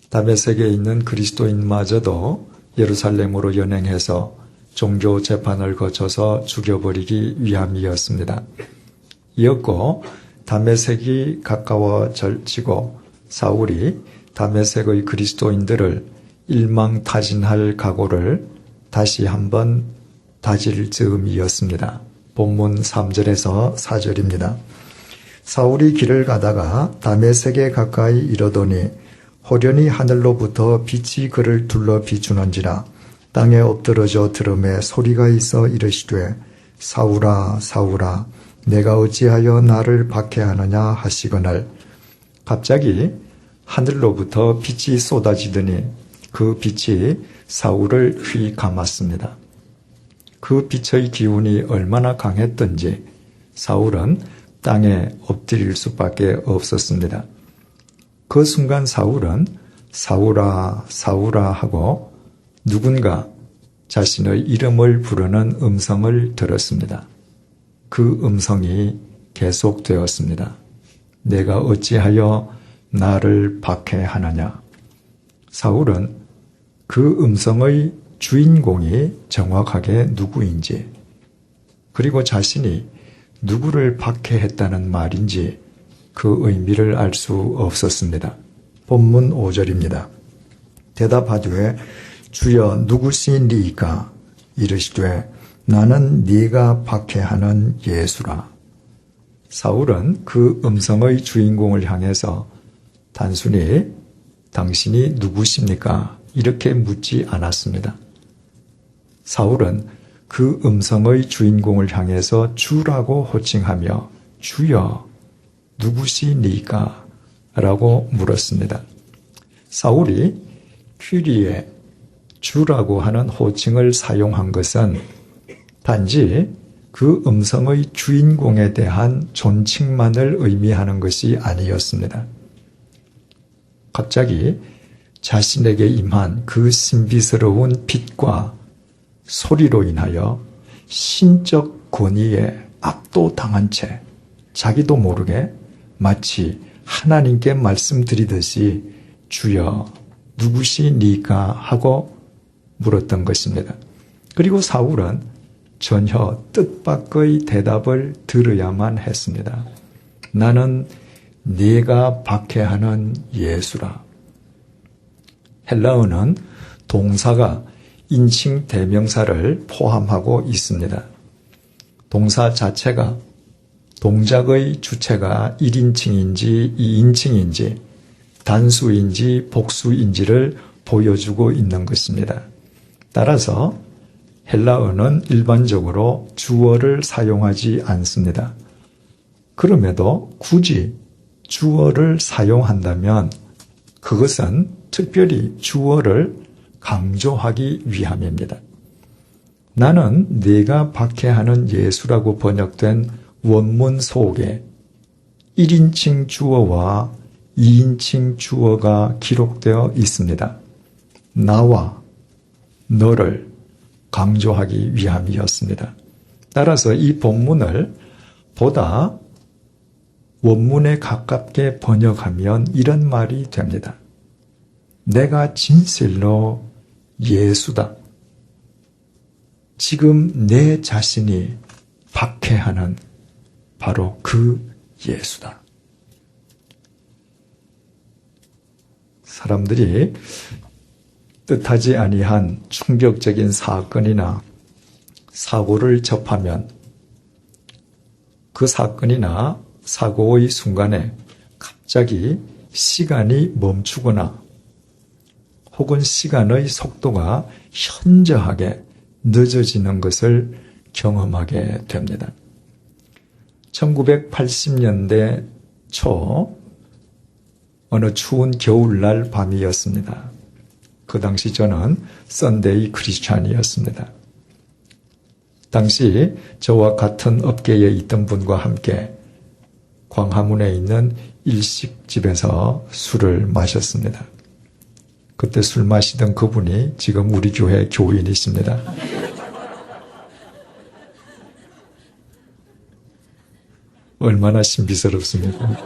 다메섹에 있는 그리스도인마저도 예루살렘으로 연행해서 종교 재판을 거쳐서 죽여버리기 위함이었습니다. 이었고 다메섹이 가까워지고 사울이 다메섹의 그리스도인들을 일망타진할 각오를 다시 한번 다질 즈음이었습니다. 본문 3절에서 4절입니다. 사울이 길을 가다가 다메섹에 가까이 이르더니 호련히 하늘로부터 빛이 그를 둘러 비추는지라 땅에 엎드러져 들음에 소리가 있어 이르시되 사울아 사울아 내가 어찌하여 나를 박해하느냐 하시거늘 갑자기 하늘로부터 빛이 쏟아지더니 그 빛이 사울을 휘 감았습니다. 그 빛의 기운이 얼마나 강했던지 사울은 땅에 엎드릴 수밖에 없었습니다. 그 순간 사울은 사울아 사울아 하고 누군가 자신의 이름을 부르는 음성을 들었습니다. 그 음성이 계속되었습니다. 내가 어찌하여 나를 박해하느냐. 사울은 그 음성의 주인공이 정확하게 누구인지 그리고 자신이 누구를 박해했다는 말인지 그 의미를 알 수 없었습니다. 본문 5절입니다. 대답하되 주여 누구시니이까 이르시되 나는 네가 박해하는 예수라. 사울은 그 음성의 주인공을 향해서 단순히 당신이 누구십니까? 이렇게 묻지 않았습니다. 사울은 그 음성의 주인공을 향해서 주라고 호칭하며 주여 누구시니까? 라고 물었습니다. 사울이 퀴리에 주라고 하는 호칭을 사용한 것은 단지 그 음성의 주인공에 대한 존칭만을 의미하는 것이 아니었습니다. 갑자기 자신에게 임한 그 신비스러운 빛과 소리로 인하여 신적 권위에 압도당한 채 자기도 모르게 마치 하나님께 말씀드리듯이 주여 누구시니까 하고 물었던 것입니다. 그리고 사울은 전혀 뜻밖의 대답을 들어야만 했습니다. 나는 네가 박해하는 예수라. 헬라어는 동사가 인칭 대명사를 포함하고 있습니다. 동사 자체가 동작의 주체가 1인칭인지 2인칭인지 단수인지 복수인지를 보여주고 있는 것입니다. 따라서 헬라어는 일반적으로 주어를 사용하지 않습니다. 그럼에도 굳이 주어를 사용한다면 그것은 특별히 주어를 강조하기 위함입니다. 나는 네가 박해하는 예수라고 번역된 원문 속에 1인칭 주어와 2인칭 주어가 기록되어 있습니다. 나와 너를 강조하기 위함이었습니다. 따라서 이 본문을 보다 원문에 가깝게 번역하면 이런 말이 됩니다. 내가 진실로 예수다. 지금 내 자신이 박해하는 바로 그 예수다. 사람들이 뜻하지 아니한 충격적인 사건이나 사고를 접하면 그 사건이나 사고의 순간에 갑자기 시간이 멈추거나 혹은 시간의 속도가 현저하게 늦어지는 것을 경험하게 됩니다. 1980년대 초 어느 추운 겨울날 밤이었습니다. 그 당시 저는 썬데이 크리스찬이었습니다. 당시 저와 같은 업계에 있던 분과 함께 광화문에 있는 일식집에서 술을 마셨습니다. 그때 술 마시던 그분이 지금 우리 교회 교인이십니다. 얼마나 신비스럽습니까?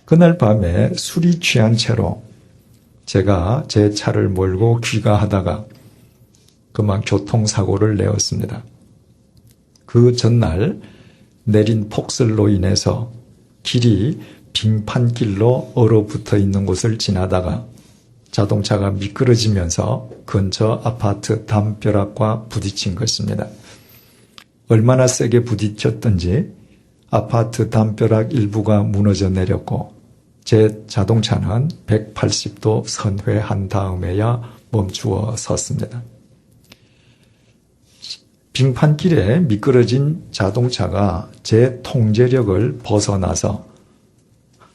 그날 밤에 술이 취한 채로 제가 제 차를 몰고 귀가하다가 그만 교통사고를 내었습니다. 그 전날 내린 폭설로 인해서 길이 빙판길로 얼어붙어 있는 곳을 지나다가 자동차가 미끄러지면서 근처 아파트 담벼락과 부딪힌 것입니다. 얼마나 세게 부딪혔던지 아파트 담벼락 일부가 무너져 내렸고 제 자동차는 180도 선회한 다음에야 멈추어 섰습니다. 빙판길에 미끄러진 자동차가 제 통제력을 벗어나서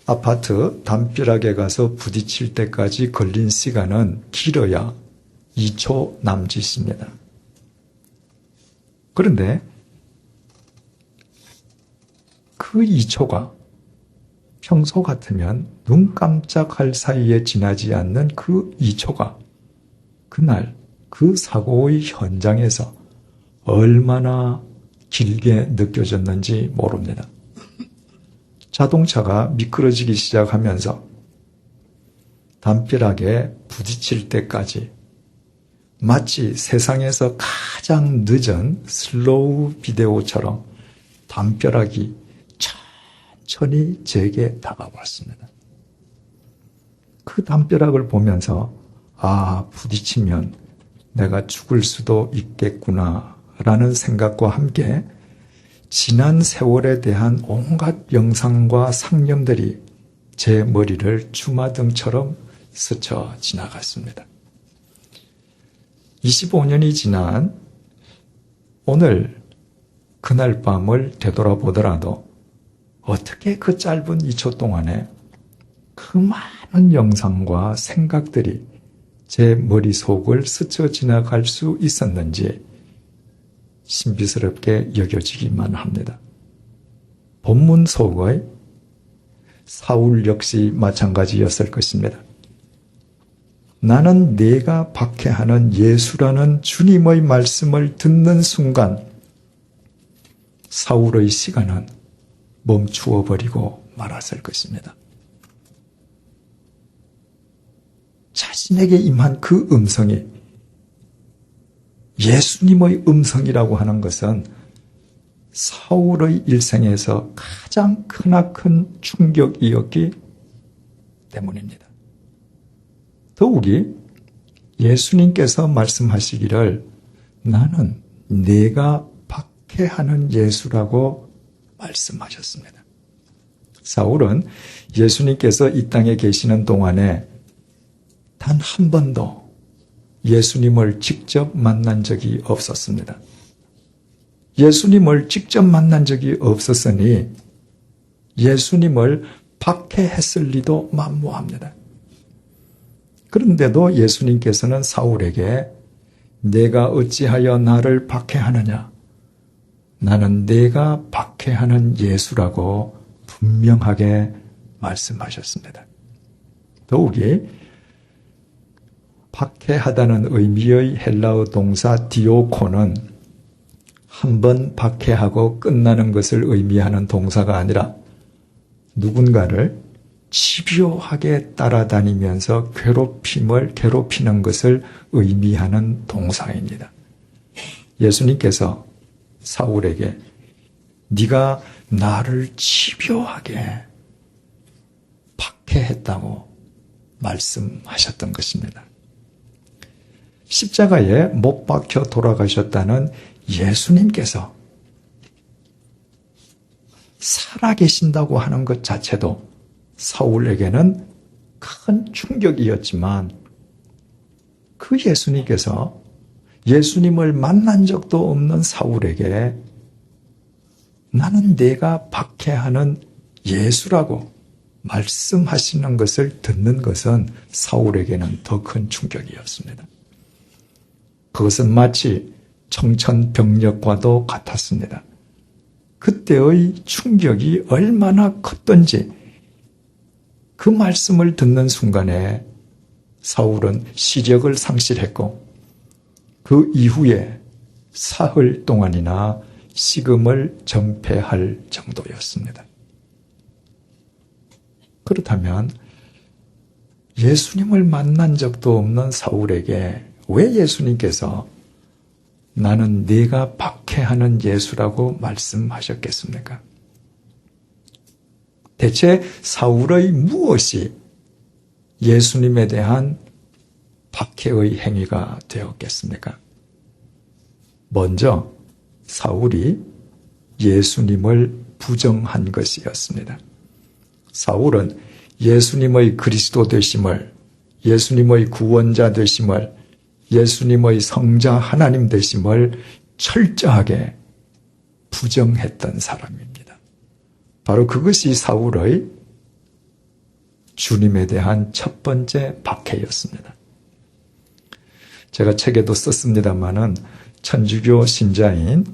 아파트 담벼락에 가서 부딪힐 때까지 걸린 시간은 길어야 2초 남짓입니다. 그런데 그 2초가 평소 같으면 눈 깜짝할 사이에 지나지 않는 그 2초가 그날 그 사고의 현장에서 얼마나 길게 느껴졌는지 모릅니다. 자동차가 미끄러지기 시작하면서 담벼락에 부딪힐 때까지 마치 세상에서 가장 늦은 슬로우 비디오처럼 담벼락이 천천히 제게 다가왔습니다. 그 담벼락을 보면서 부딪히면 내가 죽을 수도 있겠구나 라는 생각과 함께 지난 세월에 대한 온갖 영상과 상념들이 제 머리를 주마등처럼 스쳐 지나갔습니다. 25년이 지난 오늘 그날 밤을 되돌아보더라도 어떻게 그 짧은 2초 동안에 그 많은 영상과 생각들이 제 머릿속을 스쳐 지나갈 수 있었는지 신비스럽게 여겨지기만 합니다. 본문 속의 사울 역시 마찬가지였을 것입니다. 나는 내가 박해하는 예수라는 주님의 말씀을 듣는 순간 사울의 시간은 멈추어 버리고 말았을 것입니다. 자신에게 임한 그 음성이 예수님의 음성이라고 하는 것은 사울의 일생에서 가장 크나큰 충격이었기 때문입니다. 더욱이 예수님께서 말씀하시기를 나는 내가 박해하는 예수라고 말씀하셨습니다. 사울은 예수님께서 이 땅에 계시는 동안에 단 한 번도 예수님을 직접 만난 적이 없었습니다. 예수님을 직접 만난 적이 없었으니 예수님을 박해했을 리도 만무합니다. 그런데도 예수님께서는 사울에게 내가 어찌하여 나를 박해하느냐? 나는 내가 박해하는 예수라고 분명하게 말씀하셨습니다. 더욱이 박해하다는 의미의 헬라어 동사 디오코는 한 번 박해하고 끝나는 것을 의미하는 동사가 아니라 누군가를 집요하게 따라다니면서 괴롭히는 것을 의미하는 동사입니다. 예수님께서 사울에게 네가 나를 집요하게 박해했다고 말씀하셨던 것입니다. 십자가에 못 박혀 돌아가셨다는 예수님께서 살아계신다고 하는 것 자체도 사울에게는 큰 충격이었지만 그 예수님께서 예수님을 만난 적도 없는 사울에게 나는 내가 박해하는 예수라고 말씀하시는 것을 듣는 것은 사울에게는 더 큰 충격이었습니다. 그것은 마치 청천벽력과도 같았습니다. 그때의 충격이 얼마나 컸던지 그 말씀을 듣는 순간에 사울은 시력을 상실했고 그 이후에 사흘 동안이나 식음을 전폐할 정도였습니다. 그렇다면 예수님을 만난 적도 없는 사울에게 왜 예수님께서 나는 네가 박해하는 예수라고 말씀하셨겠습니까? 대체 사울의 무엇이 예수님에 대한 박해의 행위가 되었겠습니까? 먼저 사울이 예수님을 부정한 것이었습니다. 사울은 예수님의 그리스도 되심을, 예수님의 구원자 되심을, 예수님의 성자 하나님 되심을 철저하게 부정했던 사람입니다. 바로 그것이 사울의 주님에 대한 첫 번째 박해였습니다. 제가 책에도 썼습니다마는 천주교 신자인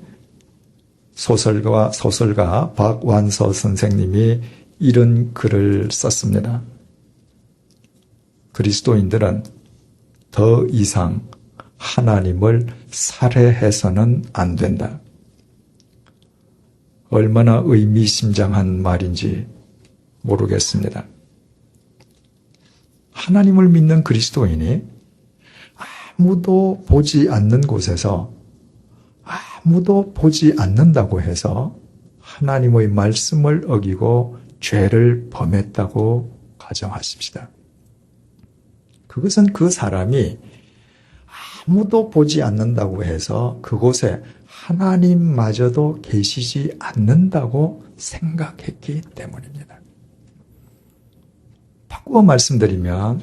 소설가 박완서 선생님이 이런 글을 썼습니다. 그리스도인들은 더 이상 하나님을 살해해서는 안 된다. 얼마나 의미심장한 말인지 모르겠습니다. 하나님을 믿는 그리스도인이 아무도 보지 않는 곳에서 아무도 보지 않는다고 해서 하나님의 말씀을 어기고 죄를 범했다고 가정하십시다. 그것은 그 사람이 아무도 보지 않는다고 해서 그곳에 하나님마저도 계시지 않는다고 생각했기 때문입니다. 바꾸어 말씀드리면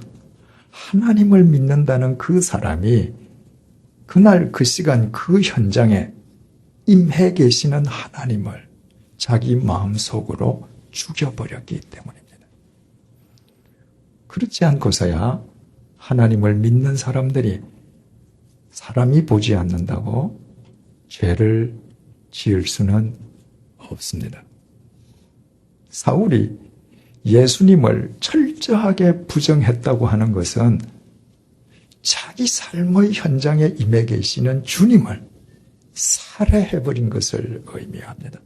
하나님을 믿는다는 그 사람이 그날 그 시간 그 현장에 임해 계시는 하나님을 자기 마음속으로 죽여버렸기 때문입니다. 그렇지 않고서야 하나님을 믿는 사람들이 사람이 보지 않는다고 죄를 지을 수는 없습니다. 사울이 예수님을 철저하게 부정했다고 하는 것은 자기 삶의 현장에 임해 계시는 주님을 살해해버린 것을 의미합니다.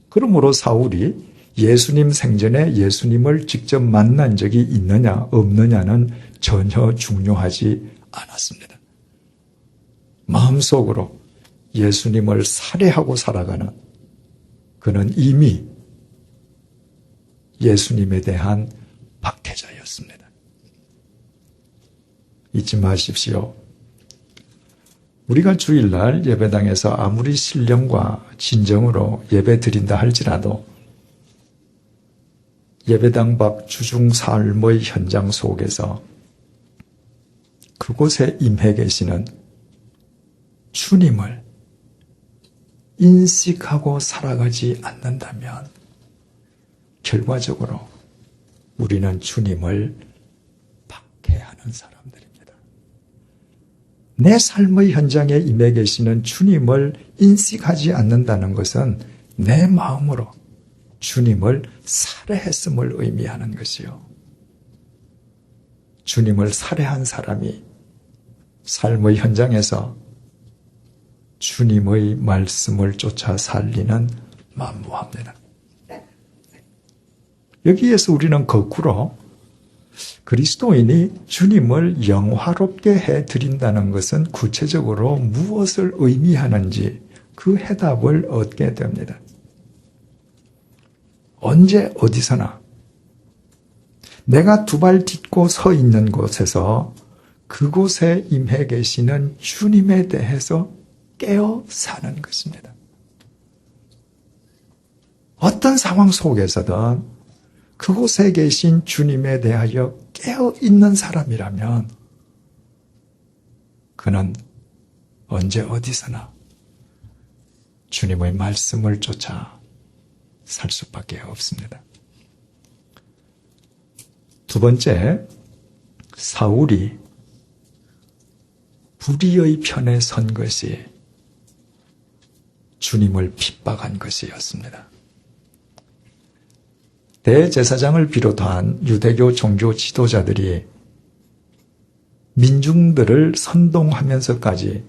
그러므로 사울이 예수님 생전에 예수님을 직접 만난 적이 있느냐 없느냐는 전혀 중요하지 않았습니다. 마음속으로 예수님을 살해하고 살아가는 그는 이미 예수님에 대한 박해자였습니다. 잊지 마십시오. 우리가 주일날 예배당에서 아무리 신령과 진정으로 예배 드린다 할지라도 예배당 밖 주중 삶의 현장 속에서 그곳에 임해 계시는 주님을 인식하고 살아가지 않는다면 결과적으로 우리는 주님을 박해하는 사람들입니다. 내 삶의 현장에 임해 계시는 주님을 인식하지 않는다는 것은 내 마음으로 주님을 살해했음을 의미하는 것이요. 주님을 살해한 사람이 삶의 현장에서 주님의 말씀을 쫓아 살리는 만무합니다. 여기에서 우리는 거꾸로 그리스도인이 주님을 영화롭게 해드린다는 것은 구체적으로 무엇을 의미하는지 그 해답을 얻게 됩니다. 언제 어디서나 내가 두 발 딛고 서 있는 곳에서 그곳에 임해 계시는 주님에 대해서 깨어 사는 것입니다. 어떤 상황 속에서든 그곳에 계신 주님에 대하여 깨어 있는 사람이라면 그는 언제 어디서나 주님의 말씀을 쫓아 살 수밖에 없습니다. 두 번째, 사울이 불의의 편에 선 것이 주님을 핍박한 것이었습니다. 대제사장을 비롯한 유대교 종교 지도자들이 민중들을 선동하면서까지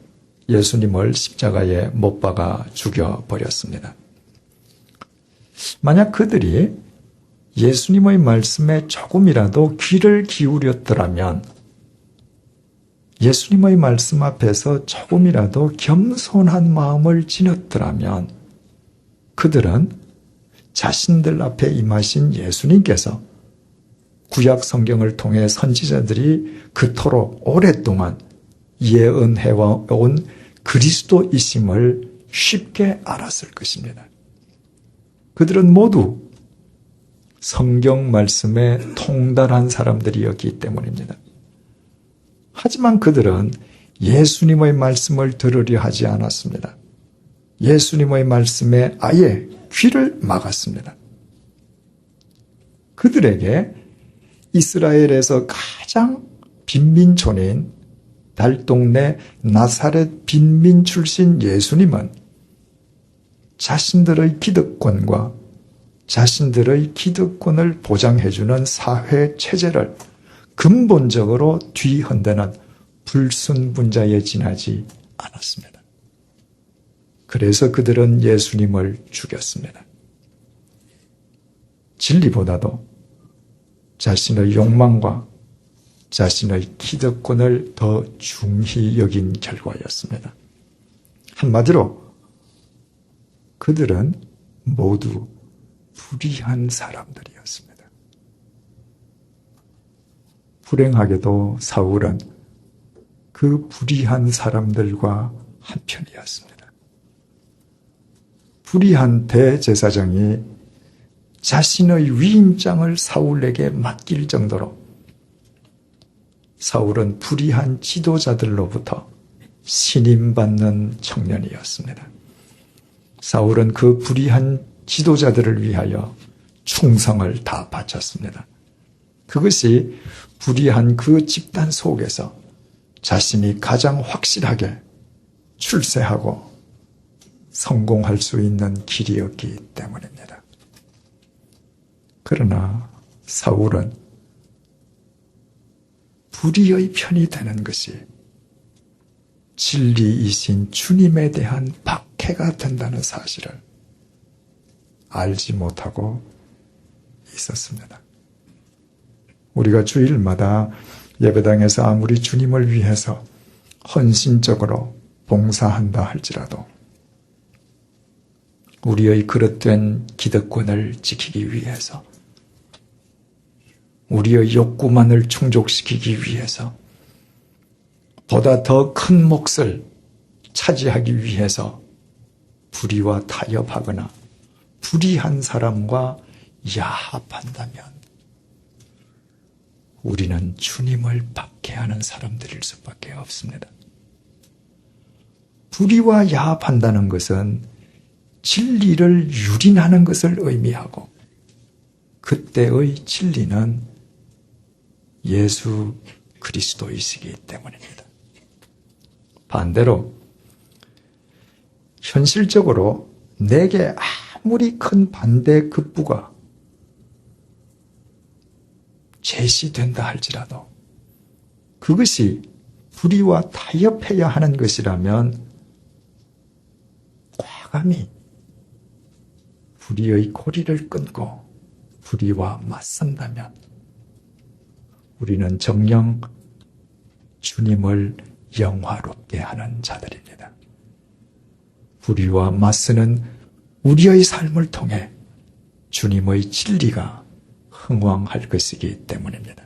예수님을 십자가에 못 박아 죽여버렸습니다. 만약 그들이 예수님의 말씀에 조금이라도 귀를 기울였더라면, 예수님의 말씀 앞에서 조금이라도 겸손한 마음을 지녔더라면 그들은 자신들 앞에 임하신 예수님께서 구약 성경을 통해 선지자들이 그토록 오랫동안 예언해온 그리스도이심을 쉽게 알았을 것입니다. 그들은 모두 성경 말씀에 통달한 사람들이었기 때문입니다. 하지만 그들은 예수님의 말씀을 들으려 하지 않았습니다. 예수님의 말씀에 아예 귀를 막았습니다. 그들에게 이스라엘에서 가장 빈민촌인 달동네 나사렛 빈민 출신 예수님은 자신들의 기득권과 자신들의 기득권을 보장해주는 사회 체제를 근본적으로 뒤흔드는 불순분자에 지나지 않았습니다. 그래서 그들은 예수님을 죽였습니다. 진리보다도 자신의 욕망과 자신의 기득권을 더 중히 여긴 결과였습니다. 한마디로 그들은 모두 불의한 사람들이었습니다. 불행하게도 사울은 그 불의한 사람들과 한편이었습니다. 불의한 대제사장이 자신의 위임장을 사울에게 맡길 정도로 사울은 불의한 지도자들로부터 신임받는 청년이었습니다. 사울은 그 불의한 지도자들을 위하여 충성을 다 바쳤습니다. 그것이 불의한 그 집단 속에서 자신이 가장 확실하게 출세하고 성공할 수 있는 길이었기 때문입니다. 그러나 사울은 불의의 편이 되는 것이 진리이신 주님에 대한 박해가 된다는 사실을 알지 못하고 있었습니다. 우리가 주일마다 예배당에서 아무리 주님을 위해서 헌신적으로 봉사한다 할지라도 우리의 그릇된 기득권을 지키기 위해서 우리의 욕구만을 충족시키기 위해서 보다 더 큰 몫을 차지하기 위해서 불의와 타협하거나 불의한 사람과 야합한다면 우리는 주님을 박해하는 사람들일 수밖에 없습니다. 불의와 야합한다는 것은 진리를 유린하는 것을 의미하고 그때의 진리는 예수 그리스도이시기 때문입니다. 반대로 현실적으로 내게 아무리 큰 반대 급부가 제시된다 할지라도 그것이 불의와 타협해야 하는 것이라면 과감히 불의의 고리를 끊고 불의와 맞선다면 우리는 정녕 주님을 영화롭게 하는 자들입니다. 불의와 맞서는 우리의 삶을 통해 주님의 진리가 흥왕할 것이기 때문입니다.